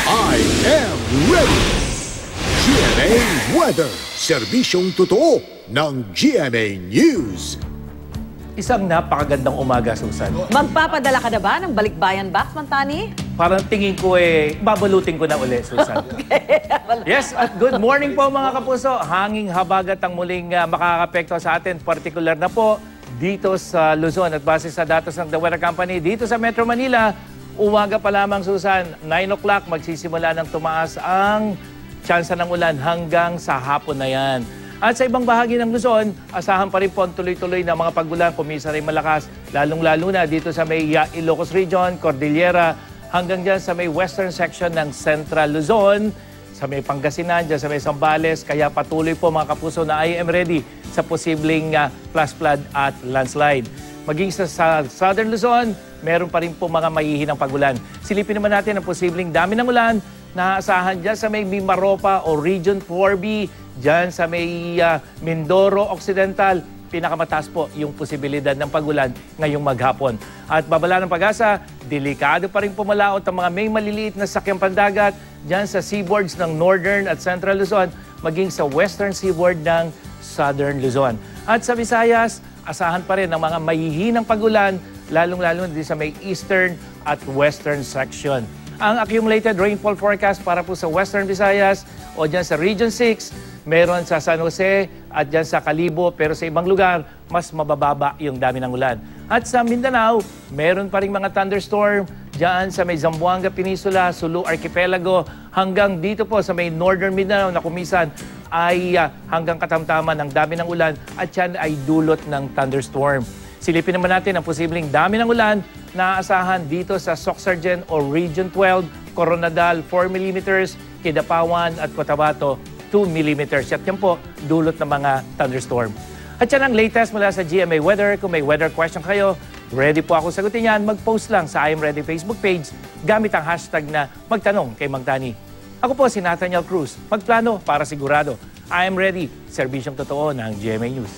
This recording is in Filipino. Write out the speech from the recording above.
I am ready! GMA Weather, serbisyong totoo ng GMA News. Isang napakagandang umaga, Susan. Magpapadala ka na ba ng balikbayan box, Mantani? Parang tingin ko babalutin ko na uli, Susan. Yes, at good morning po mga kapuso. Hanging habagat ang muling makakapekto sa atin, particular na po dito sa Luzon. At base sa datos ng The Weather Company, dito sa Metro Manila, umaga pa lamang, Susan, 9 o'clock, magsisimula ng tumaas ang tsansa ng ulan hanggang sa hapon na yan. At sa ibang bahagi ng Luzon, asahan pa rin po ang tuloy-tuloy na mga pagulan, kumisa rin malakas, lalong-lalo na dito sa may Ilocos Region, Cordillera, hanggang dyan sa may western section ng Central Luzon, sa may Pangasinan, dyan sa may Zambales. Kaya patuloy po mga kapuso na I am ready sa posibleng flash flood at landslide. Maging sa Southern Luzon, meron pa rin po mga mahihinang pagulan. Silipin naman natin ang posibleng dami ng ulan na aasahan dyan sa may Mimaropa o Region 4B, dyan sa may Mindoro Occidental. Pinakamataas po yung posibilidad ng pagulan ngayong maghapon. At babala ng pag-asa, delikado pa rin pumalaot ang mga may maliliit na sakyang pandagat dyan sa seaboards ng Northern at Central Luzon, maging sa Western seaboard ng Southern Luzon. At sa Visayas, asahan pa rin ang mga mahihinang pagulan, lalong-lalo din sa may Eastern at Western section. Ang accumulated rainfall forecast para po sa Western Visayas o dyan sa Region 6, meron sa San Jose at dyan sa Calibo, pero sa ibang lugar, mas mabababa yung dami ng ulan. At sa Mindanao, meron pa rin mga thunderstorm dyan sa may Zamboanga Peninsula, Sulu Archipelago, hanggang dito po sa may Northern Mindanao na kumisan ay hanggang katamtaman ng dami ng ulan at yan ay dulot ng thunderstorm. Silipin naman natin ang posibleng dami ng ulan na aasahan dito sa Soxargen o Region 12, Coronadal 4 mm, Kidapawan at Cotabato 2 mm. At yan po, dulot ng mga thunderstorm. At yan ang latest mula sa GMA Weather. Kung may weather question kayo, ready po ako sagutin yan. Mag-post lang sa I Am Ready Facebook page gamit ang hashtag na magtanong kay Mang Tani. Ako po si Nathaniel Cruz. Magplano para sigurado. I Am Ready, serbisyong totoo ng GMA News.